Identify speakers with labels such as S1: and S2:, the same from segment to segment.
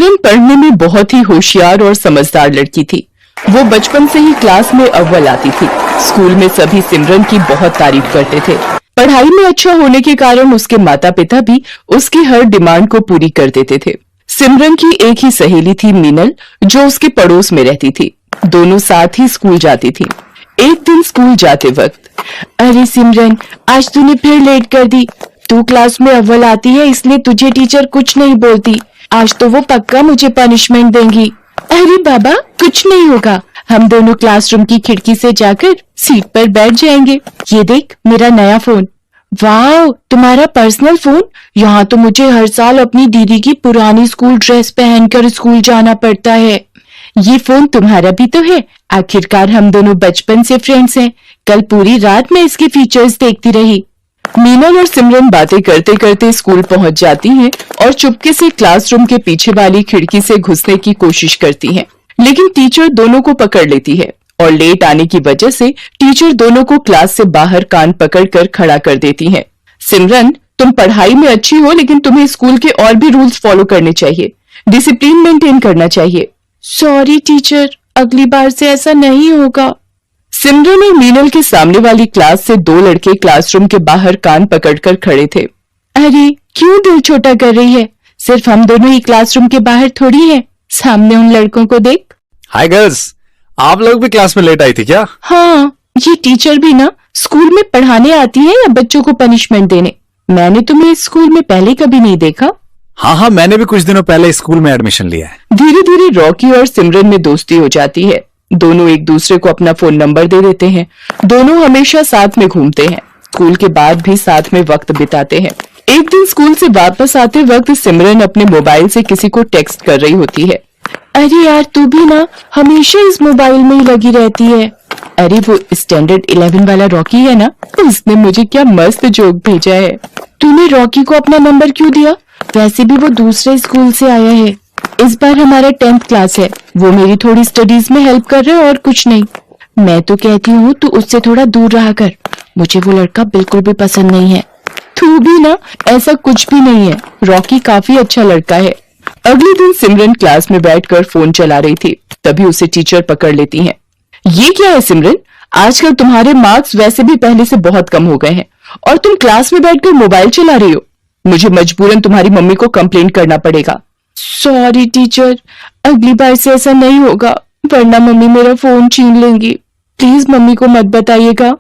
S1: सिमरन पढ़ने में बहुत ही होशियार और समझदार लड़की थी। वो बचपन से ही क्लास में अव्वल आती थी। स्कूल में सभी सिमरन की बहुत तारीफ करते थे। पढ़ाई में अच्छा होने के कारण उसके माता पिता भी उसकी हर डिमांड को पूरी कर देते थे। सिमरन की एक ही सहेली थी मीनल, जो उसके पड़ोस में रहती थी। दोनों साथ ही स्कूल जाती थी। एक दिन स्कूल जाते वक्त,
S2: अरे सिमरन, आज तूने फिर लेट कर दी। तू क्लास में अव्वल आती है इसलिए तुझे टीचर कुछ नहीं बोलती। आज तो वो पक्का मुझे पनिशमेंट देंगी। अरे बाबा, कुछ नहीं होगा। हम दोनों क्लासरूम की खिड़की से जाकर सीट पर बैठ जाएंगे। ये देख मेरा नया फोन। वाह, तुम्हारा पर्सनल फोन। यहाँ तो मुझे हर साल अपनी दीदी की पुरानी स्कूल ड्रेस पहनकर स्कूल जाना पड़ता है। ये फोन तुम्हारा भी तो है। आखिरकार हम दोनों बचपन से फ्रेंड्स हैं। कल पूरी रात मैं इसके फीचर्स देखती रही।
S1: मीनल और सिमरन बातें करते करते स्कूल पहुंच जाती हैं और चुपके से क्लासरूम के पीछे वाली खिड़की से घुसने की कोशिश करती हैं, लेकिन टीचर दोनों को पकड़ लेती है और लेट आने की वजह से टीचर दोनों को क्लास से बाहर कान पकड़कर खड़ा कर देती हैं। सिमरन, तुम पढ़ाई में अच्छी हो, लेकिन तुम्हें स्कूल के और भी रूल्स फॉलो करने चाहिए। डिसिप्लिन मेंटेन करना चाहिए।
S2: सॉरी टीचर, अगली बार से ऐसा नहीं होगा।
S1: सिमरन और मीनल के सामने वाली क्लास से दो लड़के क्लासरूम के बाहर कान पकड़कर खड़े थे।
S2: अरे क्यों दिल छोटा कर रही है? सिर्फ हम दोनों ही क्लासरूम के बाहर थोड़ी है। सामने उन लड़कों को देख।
S3: हाय गर्ल्स, आप लोग भी क्लास में लेट आई थी क्या?
S2: हाँ, ये टीचर भी ना स्कूल में पढ़ाने आती है या बच्चों को पनिशमेंट देने? मैंने तुम्हें स्कूल में पहले कभी नहीं देखा।
S3: हाँ, मैंने भी कुछ दिनों पहले स्कूल में एडमिशन लिया है।
S1: धीरे धीरे रॉकी और सिमरन में दोस्ती हो जाती है। दोनों एक दूसरे को अपना फोन नंबर दे देते हैं। दोनों हमेशा साथ में घूमते हैं। स्कूल के बाद भी साथ में वक्त बिताते हैं। एक दिन स्कूल से वापस आते वक्त सिमरन अपने मोबाइल से किसी को टेक्स्ट कर रही होती है।
S2: अरे यार, तू भी ना हमेशा इस मोबाइल में ही लगी रहती है।
S1: अरे वो स्टैंडर्ड 11 वाला रॉकी है ना, उसने मुझे क्या मस्त जोक भेजा है।
S2: तूने रॉकी को अपना नंबर क्यों दिया? वैसे भी वो दूसरे स्कूल से आया है। इस बार हमारा 10th क्लास है। वो मेरी थोड़ी स्टडीज में हेल्प कर रहा है और कुछ नहीं। मैं तो कहती हूँ तू उससे थोड़ा दूर रहा कर। मुझे वो लड़का बिल्कुल भी पसंद नहीं है।
S1: तू भी ना, ऐसा कुछ भी नहीं है। रॉकी काफी अच्छा लड़का है। अगले दिन सिमरन क्लास में बैठकर फोन चला रही थी, तभी उसे टीचर पकड़ लेती हैं। ये क्या है सिमरन, आजकल तुम्हारे मार्क्स वैसे भी पहले से बहुत कम हो गए हैं और तुम क्लास में बैठकर मोबाइल चला रही हो। मुझे मजबूरन तुम्हारी मम्मी को कंप्लेंट करना पड़ेगा।
S2: सॉरी टीचर, अगली बार से ऐसा नहीं होगा, वरना मम्मी मेरा फोन छीन लेंगी। प्लीज मम्मी को मत बताइएगा।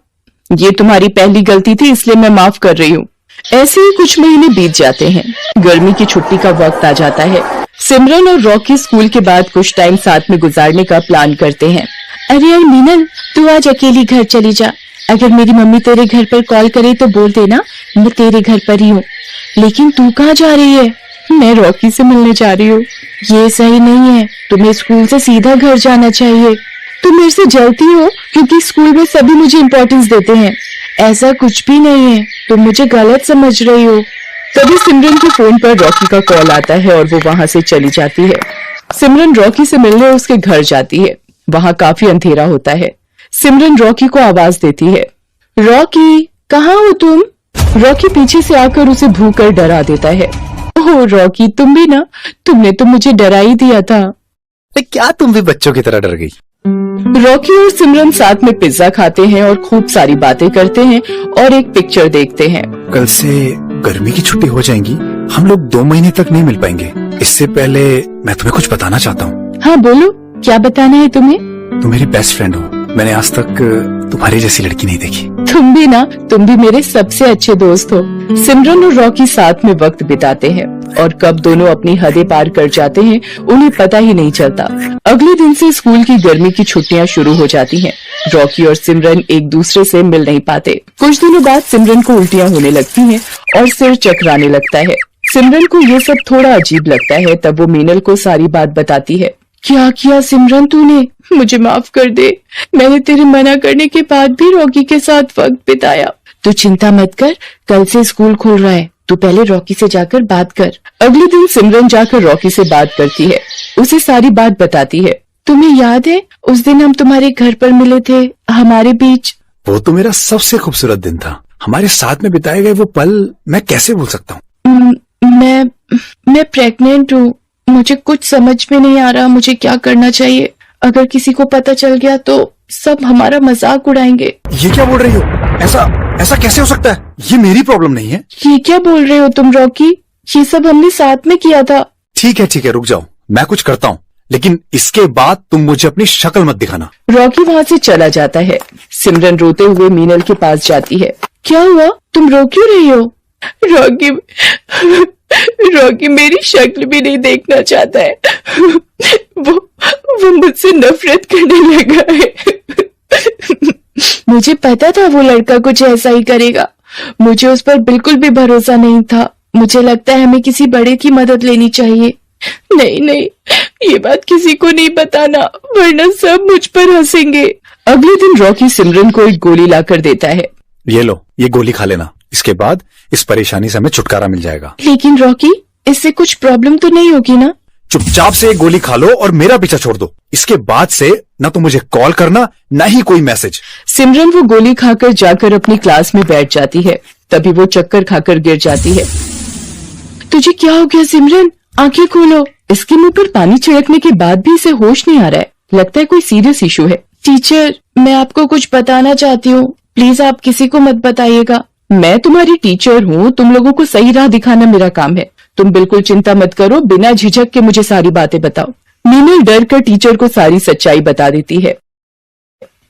S1: ये तुम्हारी पहली गलती थी, इसलिए मैं माफ कर रही हूँ। ऐसे ही कुछ महीने बीत जाते हैं। गर्मी की छुट्टी का वक्त आ जाता है। सिमरन और रॉकी स्कूल के बाद कुछ टाइम साथ में गुजारने का प्लान करते हैं।
S2: अरे यार मीनल, तू आज अकेली घर चली जा। अगर मेरी मम्मी तेरे घर पर कॉल करे तो बोल देना मैं तेरे घर पर ही हूँ। लेकिन तू कहाँ जा रही है?
S1: मैं रॉकी से मिलने जा रही हूँ।
S2: ये सही नहीं है, तुम्हें स्कूल से सीधा घर जाना चाहिए।
S1: तुम मेरे से जलती हो क्योंकि स्कूल में सभी मुझे इम्पोर्टेंस देते हैं।
S2: ऐसा कुछ भी नहीं है, तुम मुझे गलत समझ रही हो।
S1: तभी सिमरन के फोन पर रॉकी का कॉल आता है और वो वहाँ से चली जाती है। सिमरन रॉकी से मिलने उसके घर जाती है। वहाँ काफी अंधेरा होता है। सिमरन रॉकी को आवाज देती है, रॉकी कहाँ हो तुम? रॉकी पीछे से आकर उसे भूख कर डरा देता है। ओह रॉकी, तुम भी ना, तुमने तो मुझे डरा ही दिया था।
S3: क्या तुम भी बच्चों की तरह डर गई?
S1: रॉकी और सिमरन साथ में पिज्जा खाते हैं और खूब सारी बातें करते हैं और एक पिक्चर देखते हैं।
S3: कल से गर्मी की छुट्टी हो जाएंगी, हम लोग 2 महीने तक नहीं मिल पाएंगे। इससे पहले मैं तुम्हें कुछ बताना चाहता हूँ।
S2: हाँ बोलो, क्या बताना है तुम्हें?
S3: तुम मेरी बेस्ट फ्रेंड हो। मैंने आज तक तुम्हारी जैसी लड़की नहीं देखी।
S1: तुम भी ना, तुम भी मेरे सबसे अच्छे दोस्त हो। सिमरन और रॉकी साथ में वक्त बिताते हैं और कब दोनों अपनी हदें पार कर जाते हैं उन्हें पता ही नहीं चलता। अगले दिन से स्कूल की गर्मी की छुट्टियां शुरू हो जाती हैं। रॉकी और सिमरन एक दूसरे से मिल नहीं पाते। कुछ दिनों बाद सिमरन को उल्टियां होने लगती हैं और सिर चकराने लगता है। सिमरन को ये सब थोड़ा अजीब लगता है। तब वो मीनल को सारी बात बताती है।
S2: क्या किया सिमरन तूने?
S1: मुझे माफ कर दे। मैंने तेरे मना करने के बाद भी रॉकी के साथ वक्त बिताया।
S2: तू चिंता मत कर, कल से स्कूल खुल रहा है। तू पहले रॉकी से जाकर बात कर।
S1: अगले दिन सिमरन जाकर रॉकी से बात करती है, उसे सारी बात बताती है।
S2: तुम्हें याद है उस दिन हम तुम्हारे घर पर मिले थे, हमारे बीच?
S3: वो तो मेरा सबसे खूबसूरत दिन था। हमारे साथ में बिताए गए वो पल मैं कैसे भूल सकता हूँ।
S2: मैं प्रेग्नेंट हूँ। मुझे कुछ समझ में नहीं आ रहा, मुझे क्या करना चाहिए। अगर किसी को पता चल गया तो सब हमारा मजाक उड़ाएंगे।
S3: ये क्या बोल रही हो? ऐसा ऐसा कैसे हो सकता है? ये मेरी प्रॉब्लम नहीं है।
S2: ये क्या बोल रहे हो तुम रॉकी? ये सब हमने साथ में किया था।
S3: ठीक है, रुक जाओ, मैं कुछ करता हूँ, लेकिन इसके बाद तुम मुझे अपनी शक्ल मत दिखाना।
S1: रॉकी वहाँ से चला जाता है। सिमरन रोते हुए मीनल के पास जाती है।
S2: क्या हुआ? तुम रो क्यों रही हो?
S1: रॉकी मेरी शक्ल भी नहीं देखना चाहता है। वो मुझसे नफरत करने लगा है।
S2: मुझे पता था वो लड़का कुछ ऐसा ही करेगा। मुझे उस पर बिल्कुल भी भरोसा नहीं था। मुझे लगता है हमें किसी बड़े की मदद लेनी चाहिए।
S1: नहीं, ये बात किसी को नहीं बताना, वरना सब मुझ पर हंसेंगे। अगले दिन रॉकी सिमरन को एक गोली लाकर देता है।
S3: ये लो, ये गोली खा लेना, इसके बाद इस परेशानी से हमें छुटकारा मिल जाएगा।
S2: लेकिन रॉकी, इससे कुछ प्रॉब्लम तो नहीं होगी ना?
S3: चुपचाप से एक गोली खा लो और मेरा पीछा छोड़ दो। इसके बाद से न तो मुझे कॉल करना, न ही कोई मैसेज।
S1: सिमरन वो गोली खाकर जाकर अपनी क्लास में बैठ जाती है। तभी वो चक्कर खाकर गिर जाती है।
S2: तुझे क्या हो गया सिमरन? आंखें खोलो।
S1: इसके मुंह पर पानी छिड़कने के बाद भी इसे होश नहीं आ रहा है। लगता है कोई सीरियस इशू है।
S2: टीचर, मैं आपको कुछ बताना चाहती हूँ, प्लीज आप किसी को मत बताइएगा।
S1: मैं तुम्हारी टीचर हूँ, तुम लोगों को सही राह दिखाना मेरा काम है। तुम बिल्कुल चिंता मत करो, बिना झिझक के मुझे सारी बातें बताओ। मीनल डर कर टीचर को सारी सच्चाई बता देती है।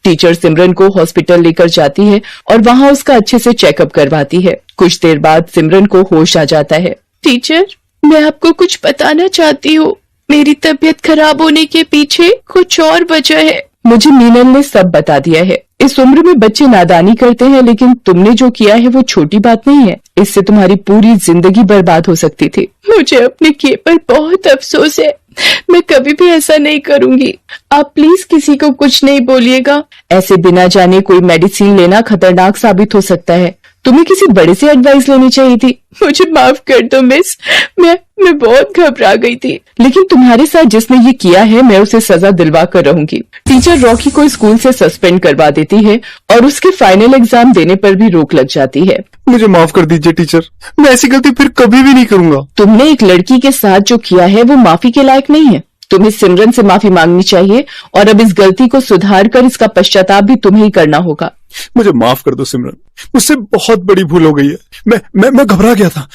S1: टीचर सिमरन को हॉस्पिटल लेकर जाती है और वहाँ उसका अच्छे से चेकअप करवाती है। कुछ देर बाद सिमरन को होश आ जाता है।
S2: टीचर, मैं आपको कुछ बताना चाहती हूँ। मेरी तबीयत खराब होने के पीछे कुछ और वजह है।
S1: मुझे मीनल ने सब बता दिया है। इस उम्र में बच्चे नादानी करते हैं, लेकिन तुमने जो किया है वो छोटी बात नहीं है। इससे तुम्हारी पूरी जिंदगी बर्बाद हो सकती थी।
S2: मुझे अपने किए पर बहुत अफसोस है। मैं कभी भी ऐसा नहीं करूंगी। आप प्लीज किसी को कुछ नहीं बोलिएगा।
S1: ऐसे बिना जाने कोई मेडिसिन लेना खतरनाक साबित हो सकता है। तुम्हें किसी बड़े से एडवाइस लेनी चाहिए थी।
S2: मुझे माफ कर दो मिस, मैं बहुत घबरा गई थी।
S1: लेकिन तुम्हारे साथ जिसने ये किया है, मैं उसे सजा दिलवा कर रहूंगी। टीचर रॉकी को स्कूल से सस्पेंड करवा देती है और उसके फाइनल एग्जाम देने पर भी रोक लग जाती है।
S3: मुझे माफ कर दीजिए टीचर, मैं ऐसी गलती फिर कभी भी नहीं करूंगा।
S1: तुमने एक लड़की के साथ जो किया है वो माफी के लायक नहीं है। तुम्हें सिमरन से माफी मांगनी चाहिए और अब इस गलती को सुधार कर इसका पश्चाताप भी तुम्हें ही करना होगा।
S3: मुझे माफ कर दो सिमरन, मुझसे बहुत बड़ी भूल हो गई है। मैं घबरा गया था।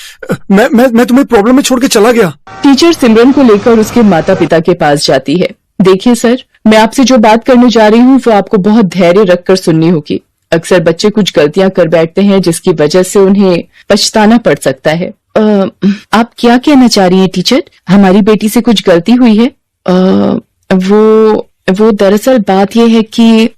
S3: मैं तुम्हें प्रॉब्लम में छोड़ के चला गया।
S1: टीचर सिमरन को लेकर उसके माता पिता के पास जाती है। देखिए सर, मैं आपसे जो बात करने जा रही हूँ वो आपको बहुत धैर्य रखकर सुननी होगी। अक्सर बच्चे कुछ गलतियां कर बैठते हैं जिसकी वजह से उन्हें पछताना पड़ सकता है।
S2: आप क्या कहना चाह रही हैं टीचर? हमारी बेटी से कुछ गलती हुई है? वो दरअसल बात यह है कि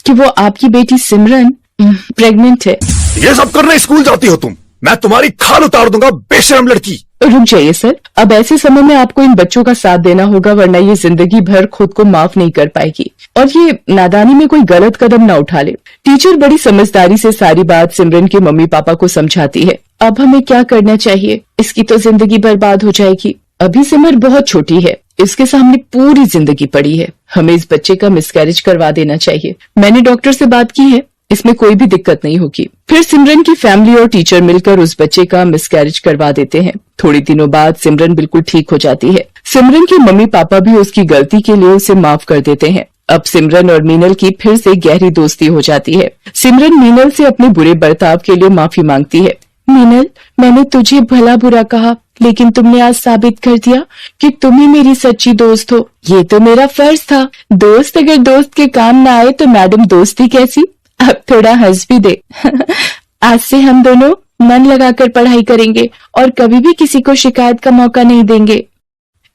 S2: वो आपकी बेटी सिमरन प्रेग्नेंट है।
S3: ये सब करने स्कूल जाती हो तुम? मैं तुम्हारी खाल उतार दूंगा, बेशरम लड़की।
S1: रुक जाइए सर, अब ऐसे समय में आपको इन बच्चों का साथ देना होगा, वरना ये जिंदगी भर खुद को माफ नहीं कर पाएगी और ये नादानी में कोई गलत कदम ना उठा ले। टीचर बड़ी समझदारी से सारी बात सिमरन के मम्मी पापा को समझाती है।
S2: अब हमें क्या करना चाहिए? इसकी तो जिंदगी बर्बाद हो जाएगी।
S1: अभी सिमर बहुत छोटी है, इसके सामने पूरी जिंदगी पड़ी है। हमें इस बच्चे का मिसकैरेज करवा देना चाहिए। मैंने डॉक्टर से बात की है, इसमें कोई भी दिक्कत नहीं होगी। फिर सिमरन की फैमिली और टीचर मिलकर उस बच्चे का मिसकैरेज करवा देते हैं। थोड़े दिनों बाद सिमरन बिल्कुल ठीक हो जाती है। सिमरन के मम्मी पापा भी उसकी गलती के लिए उसे माफ कर देते हैं। अब सिमरन और मीनल की फिर से गहरी दोस्ती हो जाती है। सिमरन मीनल से अपने बुरे बर्ताव के लिए माफी मांगती है।
S2: मीनल, मैंने तुझे भला बुरा कहा, लेकिन तुमने आज साबित कर दिया कि तुम ही मेरी सच्ची दोस्त हो। ये तो मेरा फर्ज था। दोस्त अगर दोस्त के काम ना आए तो मैडम दोस्ती कैसी? अब थोड़ा हंस भी दे। आज से हम दोनों मन लगाकर पढ़ाई करेंगे और कभी भी किसी को शिकायत का मौका नहीं देंगे।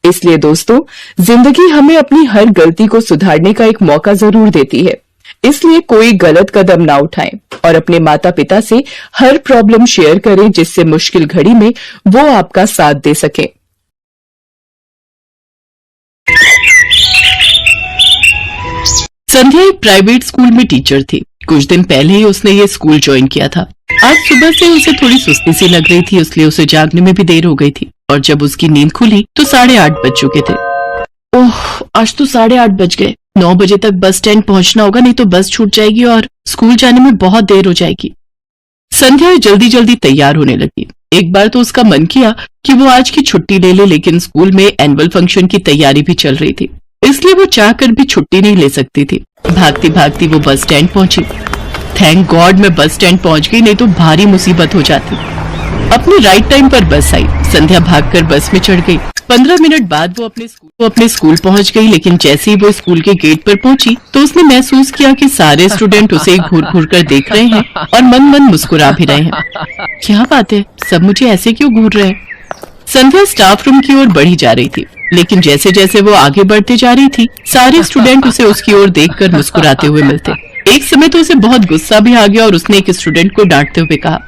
S1: इसलिए दोस्तों, जिंदगी हमें अपनी हर गलती को सुधारने का एक मौका जरूर देती है। इसलिए कोई गलत कदम ना उठाएं और अपने माता पिता से हर प्रॉब्लम शेयर करें, जिससे मुश्किल घड़ी में वो आपका साथ दे सके। संध्या एक प्राइवेट स्कूल में टीचर थी। कुछ दिन पहले ही उसने ये स्कूल ज्वाइन किया था। आज सुबह से उसे थोड़ी सुस्ती सी लग रही थी, इसलिए उसे जागने में भी देर हो गई थी और जब उसकी नींद खुली तो 8:30 बज चुके थे।
S2: ओह, आज तो 8:30 बज गए।
S1: 9 बजे तक बस स्टैंड पहुंचना होगा, नहीं तो बस छूट जाएगी और स्कूल जाने में बहुत देर हो जाएगी। संध्या जल्दी जल्दी तैयार होने लगी। एक बार तो उसका मन किया कि वो आज की छुट्टी ले ले, लेकिन स्कूल में एनुअल फंक्शन की तैयारी भी चल रही थी, इसलिए वो चाहकर भी छुट्टी नहीं ले सकती थी। भागती भागती वो बस स्टैंड पहुंची। थैंक गॉड मैं बस स्टैंड पहुंच गई, नहीं तो भारी मुसीबत हो जाती। अपने राइट टाइम पर बस आई। संध्या भागकर बस में चढ़ गई। 15 मिनट बाद वो अपने स्कूल पहुंच गई, लेकिन जैसे ही वो स्कूल के गेट पर पहुंची तो उसने महसूस किया कि सारे स्टूडेंट उसे घूर घूर कर देख रहे हैं और मन मन मुस्कुरा भी रहे हैं। क्या बात है, सब मुझे ऐसे क्यों घूर रहे हैं? संध्या स्टाफ रूम की ओर बढ़ी जा रही थी, लेकिन जैसे जैसे वो आगे बढ़ती जा रही थी सारे स्टूडेंट उसे उसकी ओर देखकर मुस्कुराते हुए मिलते। एक समय तो उसे बहुत गुस्सा भी आ गया और उसने एक स्टूडेंट को डांटते हुए कहा,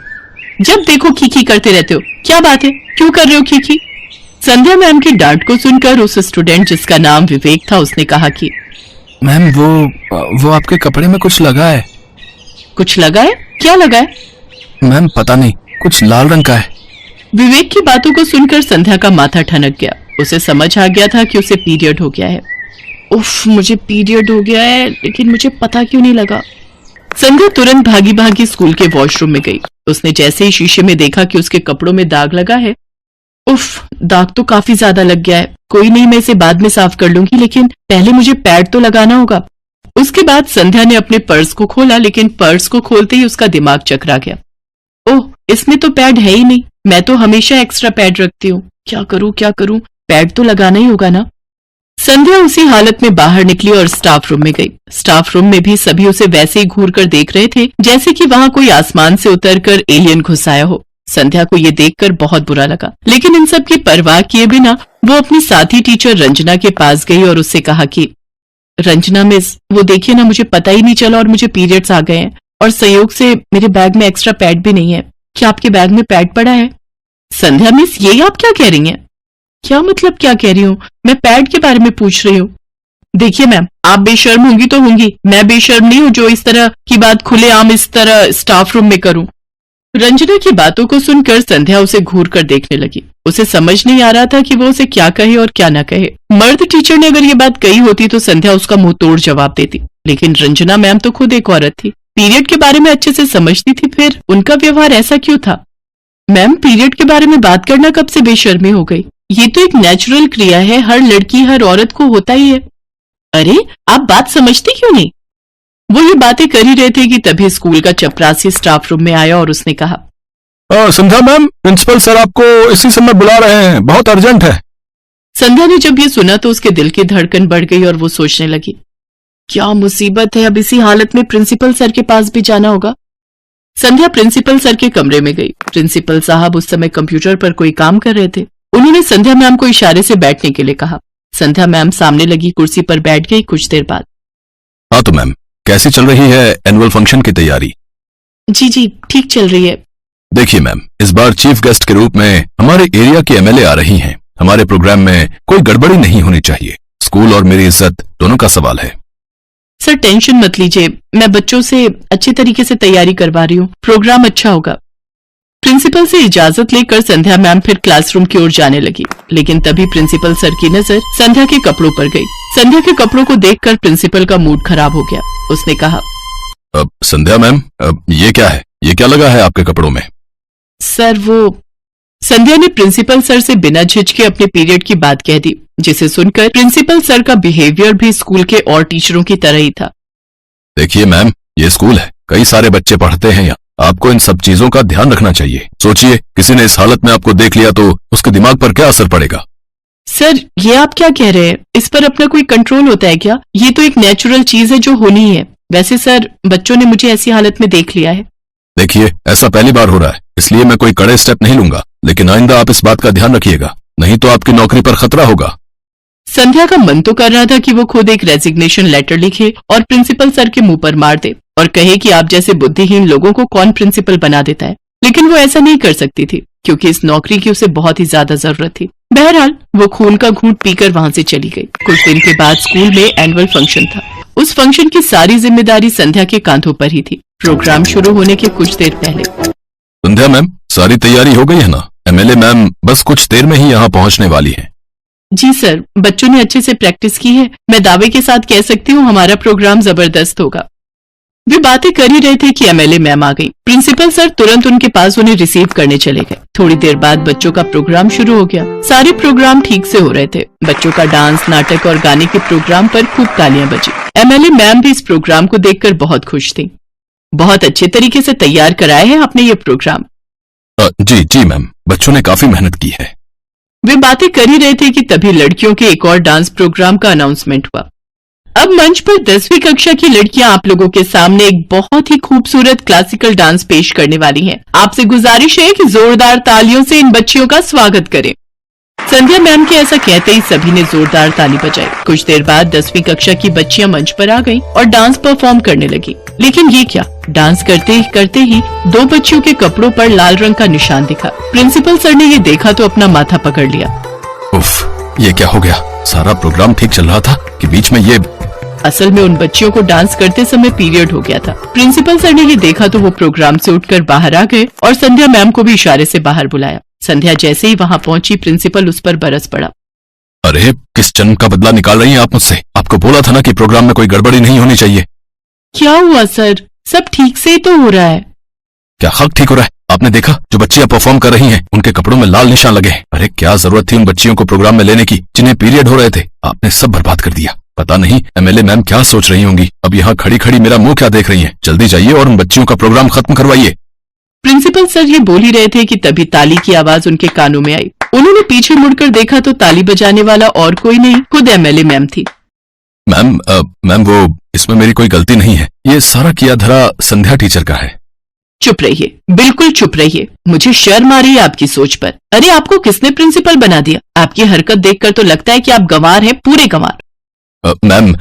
S1: जब देखो खीखी करते रहते हो, क्या बात है, क्यों कर रहे हो खीखी? संध्या मैम की डांट को सुनकर उस स्टूडेंट जिसका नाम विवेक था उसने कहा कि
S4: मैम वो आपके कपड़े में कुछ लगा है।
S1: कुछ लगा है? क्या लगा है?
S4: मैम पता नहीं, कुछ लाल रंग का है।
S1: विवेक की बातों को सुनकर संध्या का माथा ठनक गया। उसे समझ आ गया था कि उसे पीरियड हो गया है। उफ, मुझे पीरियड हो गया है, लेकिन मुझे पता क्यों नहीं लगा। संध्या तुरंत भागी भागी स्कूल के वॉशरूम में गई। उसने जैसे ही शीशे में देखा कि उसके कपड़ों में दाग लगा है, उफ, दाग तो काफी ज्यादा लग गया है। कोई नहीं, मैं इसे बाद में साफ कर लूंगी, लेकिन पहले मुझे पैड तो लगाना होगा। उसके बाद संध्या ने अपने पर्स को खोला, लेकिन पर्स को खोलते ही उसका दिमाग चकरा गया। ओह, इसमें तो पैड है ही नहीं। मैं तो हमेशा एक्स्ट्रा पैड रखती हूँ। क्या करूँ? पैड तो लगाना ही होगा ना। संध्या उसी हालत में बाहर निकली और स्टाफ रूम में गई। स्टाफ रूम में भी सभी उसे वैसे ही घूर कर देख रहे थे जैसे कि वहां कोई आसमान से उतरकर एलियन घुस आया हो। संध्या को ये देखकर बहुत बुरा लगा, लेकिन इन सब की परवाह किए बिना वो अपनी साथी टीचर रंजना के पास गई और उससे कहा कि रंजना मिस, वो देखिए ना, मुझे पता ही नहीं चला और मुझे पीरियड्स आ गए हैं और संयोग से मेरे बैग में एक्स्ट्रा पैड भी नहीं है। क्या आपके बैग में पैड पड़ा है? संध्या मिस, ये आप क्या कह रही हैं? क्या मतलब क्या कह रही हूँ? मैं पैड के बारे में पूछ रही हूँ। देखिए मैम, आप बेशर्म होंगी तो होंगी, मैं बेशर्म नहीं हूँ जो इस तरह की बात खुलेआम इस तरह स्टाफ रूम में करूं। रंजना की बातों को सुनकर संध्या उसे घूर कर देखने लगी। उसे समझ नहीं आ रहा था कि वो उसे क्या कहे और क्या ना कहे। मर्द टीचर ने अगर ये बात कही होती तो संध्या उसका मुंह तोड़ जवाब देती, लेकिन रंजना मैम तो खुद एक औरत थी, पीरियड के बारे में अच्छे से समझती थी, फिर उनका व्यवहार ऐसा क्यों था? मैम, पीरियड के बारे में बात करना कब से बेशर्मी हो गई? ये तो एक नेचुरल क्रिया है, हर लड़की हर औरत को होता ही है। अरे, आप बात समझती क्यों नहीं? वो ये बातें कर ही रहे थे कि तभी स्कूल का चपरासी स्टाफ रूम में आया और उसने कहा,
S4: संध्या मैम, प्रिंसिपल सर आपको इसी समय बुला रहे हैं, बहुत अर्जेंट है।
S1: संध्या ने जब ये सुना तो उसके दिल की धड़कन बढ़ गई और वो सोचने लगी, क्या मुसीबत है, अब इसी हालत में प्रिंसिपल सर के पास भी जाना होगा। संध्या प्रिंसिपल सर के कमरे में गई। प्रिंसिपल साहब उस समय कंप्यूटर पर कोई काम कर रहे थे। उन्होंने संध्या मैम को इशारे से बैठने के लिए कहा। संध्या मैम सामने लगी कुर्सी पर बैठ गई। कुछ देर बाद,
S4: हाँ तो मैम, कैसी चल रही है एनुअल फंक्शन की तैयारी?
S1: जी ठीक चल रही है।
S4: देखिए मैम, इस बार चीफ गेस्ट के रूप में हमारे एरिया की एमएलए आ रही हैं। हमारे प्रोग्राम में कोई गड़बड़ी नहीं होनी चाहिए। स्कूल और मेरी इज्जत दोनों का सवाल है।
S1: सर टेंशन मत लीजिए, मैं बच्चों से अच्छे तरीके से तैयारी करवा रही हूँ, प्रोग्राम अच्छा होगा। प्रिंसिपल से इजाजत लेकर संध्या मैम फिर क्लासरूम की ओर जाने लगी, लेकिन तभी प्रिंसिपल सर की नजर संध्या के कपड़ों पर गई। संध्या के कपड़ों को देखकर प्रिंसिपल का मूड खराब हो गया। उसने कहा,
S4: संध्या मैम, ये क्या है? ये क्या लगा है आपके कपड़ों में?
S1: सर वो... संध्या ने प्रिंसिपल सर से बिना झिझके अपने पीरियड की बात कह दी, जिसे सुनकर प्रिंसिपल सर का बिहेवियर भी स्कूल के और टीचरों की तरह ही था।
S4: देखिए मैम, ये स्कूल है, कई सारे बच्चे पढ़ते हैं यहाँ, आपको इन सब चीजों का ध्यान रखना चाहिए। सोचिए, किसी ने इस हालत में आपको देख लिया तो उसके दिमाग पर क्या असर पड़ेगा?
S1: सर, ये आप क्या कह रहे हैं? इस पर अपना कोई कंट्रोल होता है क्या? ये तो एक नेचुरल चीज है जो होनी है। वैसे सर, बच्चों ने मुझे ऐसी हालत में देख लिया है।
S4: देखिए, ऐसा पहली बार हो रहा है, इसलिए मैं कोई कड़े स्टेप नहीं लूंगा, लेकिन आइंदा आप इस बात का ध्यान रखिएगा, नहीं तो आपकी नौकरी पर खतरा होगा।
S1: संध्या का मन तो कर रहा था कि वो खुद एक रेजिग्नेशन लेटर लिखे और प्रिंसिपल सर के मुंह पर मार दे और कहे कि आप जैसे बुद्धिहीन लोगों को कौन प्रिंसिपल बना देता है, लेकिन वो ऐसा नहीं कर सकती थी क्योंकि इस नौकरी की उसे बहुत ही ज्यादा जरूरत थी। बहरहाल वो खून का घूंट पीकर वहां से चली गई। कुछ दिन के बाद स्कूल में एनुअल फंक्शन था। उस फंक्शन की सारी जिम्मेदारी संध्या के कांधों पर ही थी। प्रोग्राम शुरू होने के कुछ देर पहले,
S4: संध्या मैम, सारी तैयारी हो गई है ना? एमएलए मैम बस कुछ देर में ही यहाँ पहुँचने वाली है।
S1: जी सर, बच्चों ने अच्छे से प्रैक्टिस की है। मैं दावे के साथ कह सकती हूँ हमारा प्रोग्राम जबरदस्त होगा। वे बातें कर ही रहे थे कि एमएलए मैम आ गई। प्रिंसिपल सर तुरंत उनके पास उन्हें रिसीव करने चले गए। थोड़ी देर बाद बच्चों का प्रोग्राम शुरू हो गया। सारे प्रोग्राम ठीक से हो रहे थे। बच्चों का डांस, नाटक और गाने के प्रोग्राम पर खूब तालियां बजी। एमएलए मैम भी इस प्रोग्राम को देखकर बहुत खुश थी। बहुत अच्छे तरीके से तैयार कराया है आपने ये प्रोग्राम।
S4: जी जी मैम, बच्चों ने काफी मेहनत की है।
S1: वे बातें कर ही रहे थे कि तभी लड़कियों के एक और डांस प्रोग्राम का अनाउंसमेंट हुआ। अब मंच पर 10वीं कक्षा की लड़कियां आप लोगों के सामने एक बहुत ही खूबसूरत क्लासिकल डांस पेश करने वाली हैं। आपसे गुजारिश है कि जोरदार तालियों से इन बच्चियों का स्वागत करें। संध्या मैम के ऐसा कहते ही सभी ने जोरदार ताली बजाई। कुछ देर बाद 10वीं कक्षा की बच्चियां मंच पर आ गईं और डांस परफॉर्म करने लगी। लेकिन ये क्या, डांस करते ही 2 बच्चियों के कपड़ों पर लाल रंग का निशान दिखा। प्रिंसिपल सर ने ये देखा तो अपना माथा पकड़ लिया।
S4: उफ, ये क्या हो गया? सारा प्रोग्राम ठीक चल रहा था कि बीच में ये।
S1: असल में उन बच्चियों को डांस करते समय पीरियड हो गया था। प्रिंसिपल सर ने ये देखा तो वो प्रोग्राम से उठकर बाहर आ गए और संध्या मैम को भी इशारे से बाहर बुलाया। संध्या जैसे ही वहाँ पहुंची, प्रिंसिपल उस पर बरस पड़ा।
S4: अरे, किस जन्म का बदला निकाल रही हैं आप मुझसे? आपको बोला था ना कि प्रोग्राम में कोई गड़बड़ी नहीं होनी चाहिए।
S1: क्या हुआ सर, सब ठीक से तो हो रहा है।
S4: क्या हक ठीक हो रहा है? आपने देखा जो बच्चियां परफॉर्म कर रही हैं, उनके कपड़ों में लाल निशान लगे हैं। अरे क्या जरूरत थी उन बच्चियों को प्रोग्राम में लेने की जिन्हें पीरियड हो रहे थे? आपने सब बर्बाद कर दिया। पता नहीं एमएलए मैम क्या सोच रही होंगी। अब यहाँ खड़ी खड़ी मेरा मुंह क्या देख रही हैं? जल्दी जाइए और उन बच्चियों का प्रोग्राम खत्म करवाइए।
S1: प्रिंसिपल सर ये बोल ही रहे थे कि तभी ताली की आवाज उनके कानों में आई। उन्होंने पीछे मुड़कर देखा तो ताली बजाने वाला और कोई नहीं, खुद एमएलए मैम थी।
S4: मैम वो इसमें मेरी कोई गलती नहीं है। ये सारा किया धरा संध्या टीचर का है।
S1: चुप रहिए, बिल्कुल चुप रहिए। मुझे शर्म आ रही है आपकी सोच पर। अरे आपको किसने प्रिंसिपल बना दिया? आपकी हरकत देखकर तो लगता है कि आप गंवार हैं, पूरे गंवार।
S4: मैम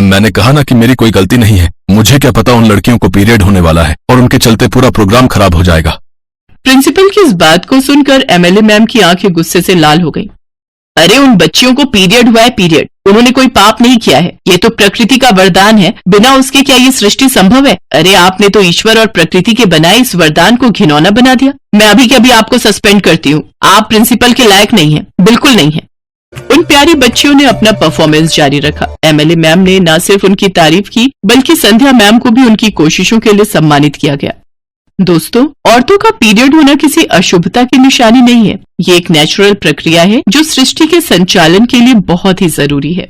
S4: मैंने कहा ना कि मेरी कोई गलती नहीं है। मुझे क्या पता उन लड़कियों को पीरियड होने वाला है और उनके चलते पूरा प्रोग्राम खराब हो जाएगा।
S1: प्रिंसिपल की इस बात को सुनकर एमएलए मैम की आंखें गुस्से से लाल हो गईं। अरे उन बच्चियों को पीरियड हुआ है, पीरियड। उन्होंने कोई पाप नहीं किया है। ये तो प्रकृति का वरदान है। बिना उसके क्या ये सृष्टि संभव है? अरे आपने तो ईश्वर और प्रकृति के बनाए इस वरदान को घिनौना बना दिया। मैं अभी के अभी आपको सस्पेंड करती हूँ। आप प्रिंसिपल के लायक नहीं है, बिल्कुल नहीं है। उन प्यारी बच्चियों ने अपना परफॉर्मेंस जारी रखा। एमएलए मैम ने न सिर्फ उनकी तारीफ की बल्कि संध्या मैम को भी उनकी कोशिशों के लिए सम्मानित किया गया। दोस्तों, औरतों का पीरियड होना किसी अशुभता की निशानी नहीं है। ये एक नेचुरल प्रक्रिया है जो सृष्टि के संचालन के लिए बहुत ही जरूरी है।